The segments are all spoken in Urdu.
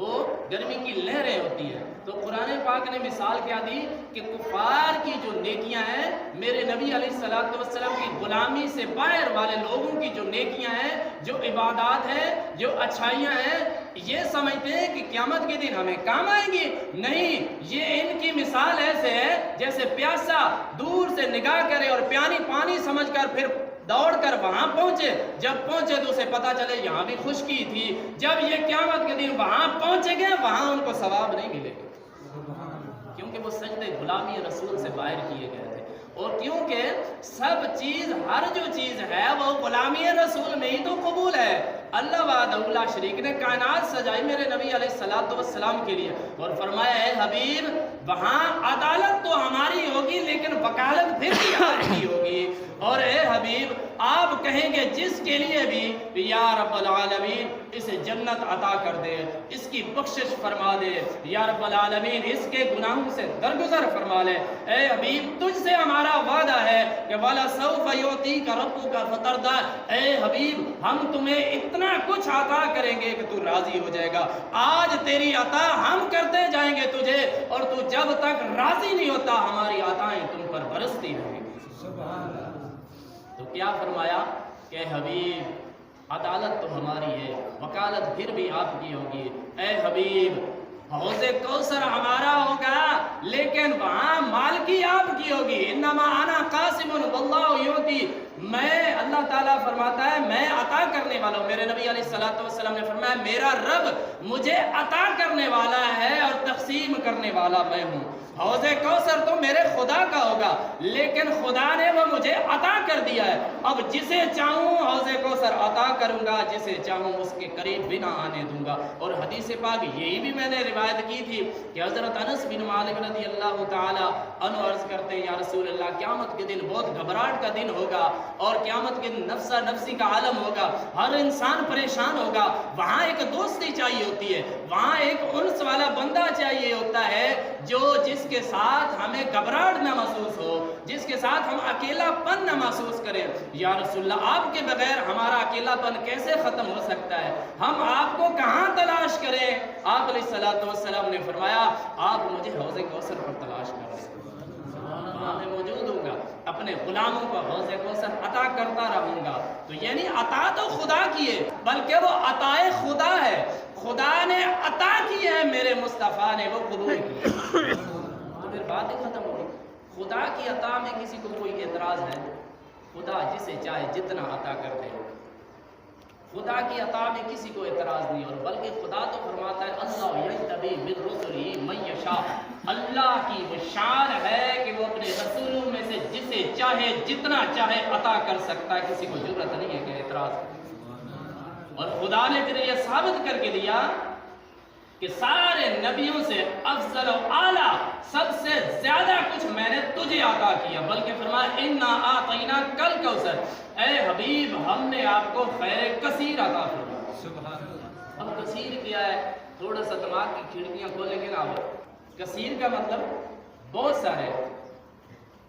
وہ گرمی کی لہریں ہوتی ہیں. تو قرآن پاک نے مثال کیا دی کہ کفار کی جو نیکیاں ہیں، میرے نبی علیہ الصلوۃ والسلام کی غلامی سے باہر والے لوگوں کی جو نیکیاں ہیں، جو عبادات ہیں، جو اچھائیاں ہیں، یہ سمجھتے ہیں کہ قیامت کے دن ہمیں کام آئیں گی. نہیں، یہ ان کی مثال ایسے ہے جیسے پیاسا دور سے نگاہ کرے اور پانی سمجھ کر پھر دوڑ کر وہاں پہنچے. جب پہنچے تو اسے پتا چلے یہاں بھی خشکی تھی. جب یہ قیامت کے دن وہاں پہنچے گے، وہاں ان کو ثواب نہیں ملے گا، کیونکہ وہ سجدے غلامی رسول سے باہر کیے گئے تھے. اور کیونکہ سب چیز، ہر جو چیز ہے وہ غلامی رسول میں ہی تو قبول ہے. اللہ وحدہ لا شریک نے کائنات سجائی میرے نبی علیہ الصلوۃ والسلام کے لیے اور فرمایا اے حبیب وہاں عدالت تو ہماری ہوگی لیکن وکالت پھر بھی آپ کی ہوگی. اور اے حبیب آپ کہیں گے جس کے لیے بھی یا رب العالمین اسے جنت عطا کر دے، اس کی بخشش فرما دے، یا رب العالمین اس کے گناہوں سے درگزر فرما لے. اے حبیب تجھ سے ہمارا وعدہ ہے کہ وَلَسَوْفَ يُعْطِيكَ رَبُّكَ فَتَرْضَىٰ. اے حبیب ہم تمہیں اتنا کچھ عطا کریں گے کہ تو راضی ہو جائے گا. آج تیری عطا ہم کرتے جائیں گے تجھے، اور تو جب تک راضی نہیں ہوتا ہماری عطائیں تم پر برستی رہیں گی. تو کیا فرمایا کہ حبیب عدالت تو ہماری ہے، وکالت پھر بھی آپ کی ہوگی. اے حبیب حوض کوثر ہمارا ہوگا لیکن وہاں مالکی آپ کی ہوگی. انما انا قاسم واللہ یعطی. میں، اللہ تعالیٰ فرماتا ہے میں عطا کرنے والا ہوں. میرے نبی علیہ الصلوۃ والسلام نے فرمایا میرا رب مجھے عطا کرنے والا ہے اور تقسیم کرنے والا میں ہوں. حوض کوثر تو میرے خدا کا ہوگا لیکن خدا نے وہ مجھے عطا کر دیا ہے. اب جسے چاہوں حوض کوثر عطا کروں گا، جسے چاہوں اس کے قریب بھی نہ آنے دوں گا. اور حدیث پاک یہی بھی میں نے روایت کی تھی کہ حضرت انس بن مالک رضی اللہ تعالی عنہ عرض کرتے ہیں یا رسول اللہ قیامت کے دن بہت گھبراہٹ کا دن ہوگا اور قیامت کے نفسا نفسی کا عالم ہوگا، ہر انسان پریشان ہوگا. وہاں ایک دوستی چاہیے ہوتی ہے، وہاں ایک انس والا بندہ چاہیے ہوتا ہے جو جس کے ساتھ ہمیں گھبراہٹ نہ محسوس ہو، جس کے ساتھ ہم اکیلا پن نہ محسوس کریں. یا رسول اللہ آپ کے بغیر ہمارا اکیلا پن کیسے ختم ہو سکتا ہے؟ ہم آپ کو کہاں تلاش کریں؟ آپ علیہ الصلوۃ والسلام نے فرمایا آپ مجھے حوض کوثر پر تلاش کریں، وہاں میں موجود ہوں گا، اپنے غلاموں کو حوض کوثر عطا کرتا رہوں گا. تو یعنی عطا تو خدا کی ہے بلکہ وہ عطائے خدا ہے. خدا نے عطا کی ہے، میرے مصطفیٰ نے وہ قبول کی. تو پھر بات ہی ختم ہو گئی. خدا کی عطا میں کسی کو کوئی اعتراض ہے؟ خدا جسے چاہے جتنا عطا کر دے. خدا کی عطا میں کسی کو اعتراض نہیں، اور بلکہ خدا تو فرماتا ہے اللہ یجتبی من رسلہ من یشاء. اللہ کی وہ شان ہے کہ وہ اپنے رسولوں میں سے جسے چاہے جتنا چاہے عطا کر سکتا ہے. کسی کو ضرورت نہیں ہے کہ اعتراض. اور خدا نے پھر یہ ثابت کر کے دیا کہ سارے نبیوں سے افضل و اعلیٰ سب سے زیادہ کچھ میں نے تجھے عطا کیا. بلکہ فرمایا انا اعطیناک الکوثر. اے حبیب ہم نے آپ کو خیر کثیر عطا فرمایا. سبحان اللہ. اب کثیر کیا ہے؟ تھوڑا سا دماغ کی کھڑکیاں کھولیں گے نا. کثیر کا مطلب بہت سارے.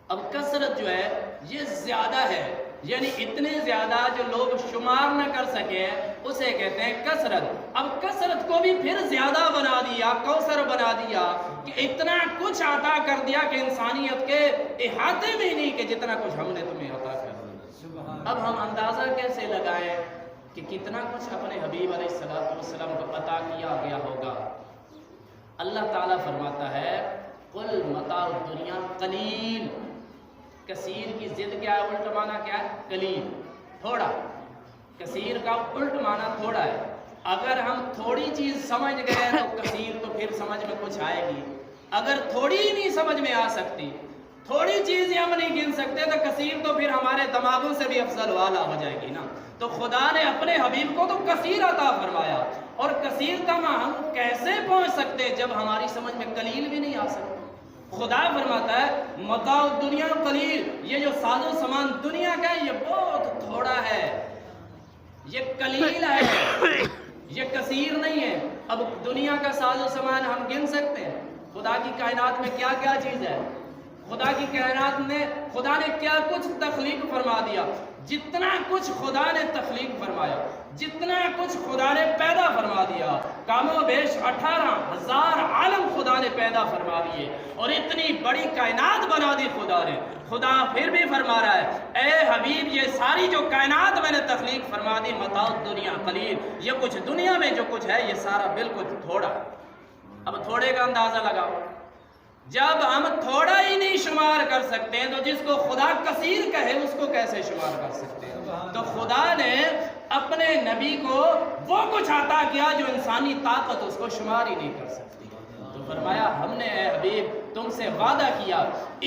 اب کثرت جو ہے یہ زیادہ ہے، یعنی اتنے زیادہ جو لوگ شمار نہ کر سکے اسے کہتے ہیں کثرت. اب کثرت کو بھی پھر زیادہ بنا دیا، کوثر بنا دیا کہ اتنا کچھ عطا کر دیا کہ انسانیت کے احاطے میں نہیں کہ جتنا کچھ ہم نے تمہیں عطا کر دیا. اب ہم اندازہ کیسے لگائیں کہ کتنا کچھ اپنے حبیب علیہ الصلوۃ والسلام کو عطا کیا گیا ہوگا. اللہ تعالیٰ فرماتا ہے قل متاع الدنیا قلیل. کثیر کی ضد کیا ہے؟ الٹ معنی کیا ہے؟ قلیل، تھوڑا. کثیر کا الٹ معنی تھوڑا ہے. اگر ہم تھوڑی چیز سمجھ گئے تو کثیر تو پھر سمجھ میں کچھ آئے گی. اگر تھوڑی ہی نہیں سمجھ میں آ سکتی، تھوڑی چیز ہم نہیں گن سکتے تو کثیر تو پھر ہمارے دماغوں سے بھی افضل والا ہو جائے گی نا. تو خدا نے اپنے حبیب کو تو کثیر عطا فرمایا، اور کثیر تک ہم کیسے پہنچ سکتے جب ہماری سمجھ میں قلیل بھی نہیں آ سکتی. خدا فرماتا ہے متاع الدنیا قلیل. یہ جو ساز و سامان دنیا کا ہے یہ بہت تھوڑا ہے، یہ قلیل ہے، یہ کثیر نہیں ہے. اب دنیا کا ساز و سامان ہم گن سکتے ہیں؟ خدا کی کائنات میں کیا کیا چیز ہے؟ خدا کی کائنات نے خدا نے کیا کچھ تخلیق فرما دیا، جتنا کچھ خدا نے تخلیق فرمایا، جتنا کچھ خدا نے پیدا فرما دیا، کم و بیش 18,000 عالم خدا نے پیدا فرما دیے، اور اتنی بڑی کائنات بنا دی خدا نے۔ خدا پھر بھی فرما رہا ہے اے حبیب یہ ساری جو کائنات میں نے تخلیق فرما دی، متاع دنیا قلیل، یہ کچھ دنیا میں جو کچھ ہے یہ سارا بالکل تھوڑا۔ اب تھوڑے کا اندازہ لگاؤ، جب ہم تھوڑا ہی نہیں شمار کر سکتے ہیں تو جس کو خدا کثیر کہے اس کو کیسے شمار کر سکتے ہیں؟ تو خدا نے اپنے نبی کو وہ کچھ عطا کیا جو انسانی طاقت اس کو شمار ہی نہیں کر سکتی۔ تو فرمایا ہم نے اے حبیب تم سے وعدہ کیا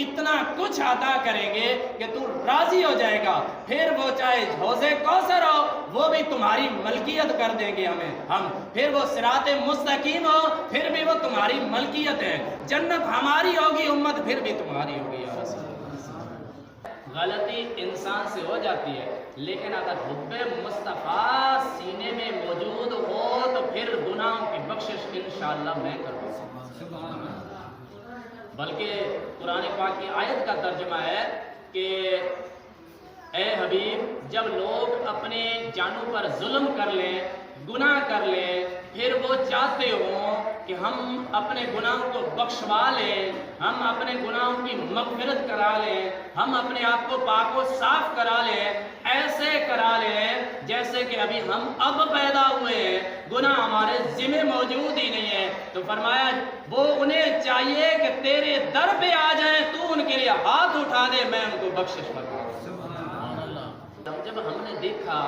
اتنا کچھ عطا کریں گے کہ تو راضی ہو جائے گا، پھر وہ چاہے حوض کوثر ہو وہ بھی تمہاری ملکیت کر دیں گے ہم، پھر وہ صراط مستقیم ہو پھر بھی وہ تمہاری ملکیت ہے، جنت ہماری ہوگی امت پھر بھی تمہاری ہوگی یا رسول اللہ۔ غلطی انسان سے ہو جاتی ہے، لیکن اگر حب مصطفیٰ سینے میں موجود ہو تو پھر گناہوں کی بخشش انشاءاللہ میں کروں۔ بلکہ قرآن پاک کی آیت کا ترجمہ ہے کہ اے حبیب جب لوگ اپنے جانوں پر ظلم کر لیں، گناہ کر لیں، پھر وہ چاہتے ہوں کہ ہم اپنے گناہوں کو بخشوا لیں، ہم اپنے گناہوں کی مغفرت کرا لیں، ہم اپنے آپ کو پاک و صاف کرا لیں، ایسے کرا لیں جیسے کہ ابھی ہم اب پیدا ہوئے ہیں، گناہ ہمارے ذمہ موجود ہی نہیں ہے، تو فرمایا وہ انہیں چاہیے کہ تیرے در پہ آ جائیں، تو ان کے لیے ہاتھ اٹھا دے، میں ان کو بخشش فرما دوں۔ جب ہم نے دیکھا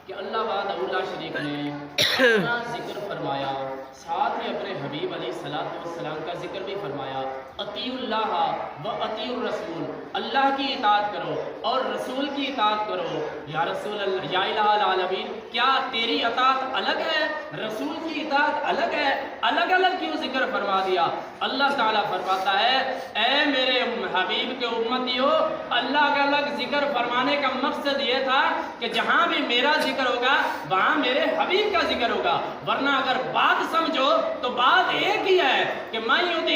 کہ اللہ وحدہ لا شریک نے اپنا ذکر فرمایا، ساتھ میں اپنے حبیب علیہ السلام کا ذکر بھی فرمایا، اطیعوا اللہ و اطیعوا الرسول، اللہ کی اطاعت کرو اور رسول کی اطاعت کرو۔ یا رسول اللہ، یا الہ العالمین، کیا تیری اطاعت الگ ہے، رسول کی اطاعت الگ ہے؟ الگ الگ کیوں ذکر فرما دیا؟ اللہ تعالیٰ فرماتا ہے اے میرے حبیب کے امتیو، اللہ الگ ذکر فرمانے کا مقصد یہ تھا کہ جہاں بھی میرا ذکر ہوگا وہاں میرے حبیب کا ذکر ہوگا، ورنہ اگر بات سمجھو تو بات ایک ہی ہے کہ من یطع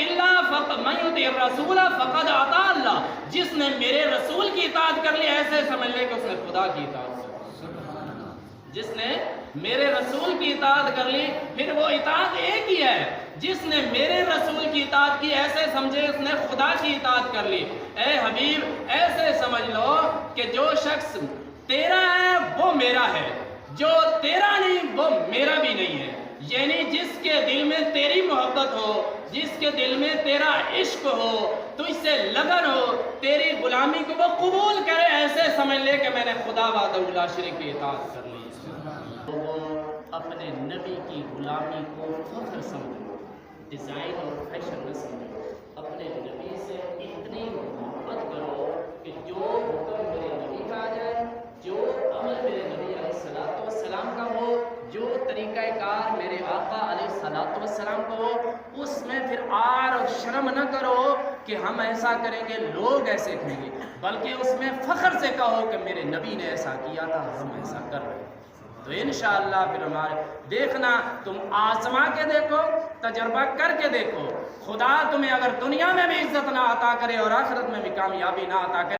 الرسول فقد اطاع اللہ، جس نے میرے رسول کی اطاعت کر لی ایسے سمجھ لے کہ اس نے خدا کی اطاعت کر لی۔ جس نے میرے رسول کی اطاعت کر لی پھر وہ اطاعت ایک ہی ہے، جس نے میرے رسول کی اطاعت کی ایسے سمجھے اس نے خدا کی اطاعت کر لی۔ اے حبیب ایسے سمجھ لو کہ جو شخص تیرا ہے وہ میرا ہے، جو تیرا نہیں وہ میرا بھی نہیں ہے، یعنی جس کے دل میں تیری محبت ہو، جس کے دل میں تیرا عشق ہو، تو اس سے لگن ہو، تیری غلامی کو وہ قبول کرے، ایسے سمجھ لے کہ میں نے خدا وحدہ لا شریک کی اطاعت کر لی۔ وہ اپنے نبی کی غلامی کو فخر سمجھو، ڈیزائن اور فیشن نہ سمجھو، اپنے نبی سے اتنی محبت کرو کہ جو حکم میرے نبی کا آ جائے، جو عمل میرے نبی علیہ السلام کا ہو، جو طریقہ کار میرے آقا علیہ السلام کو ہو، اس میں پھر آر اور شرم نہ کرو کہ ہم ایسا کریں گے لوگ ایسے کہیں گے، بلکہ اس میں فخر سے کہو کہ میرے نبی نے ایسا کیا تھا، ہم ایسا کر رہے ہیں۔ تو انشاءاللہ پھر ہمارے دیکھنا، تم آزما کے دیکھو، تجربہ کر کے دیکھو، خدا تمہیں اگر دنیا میں بھی عزت نہ عطا کرے اور آخرت میں بھی کامیابی نہ عطا کرے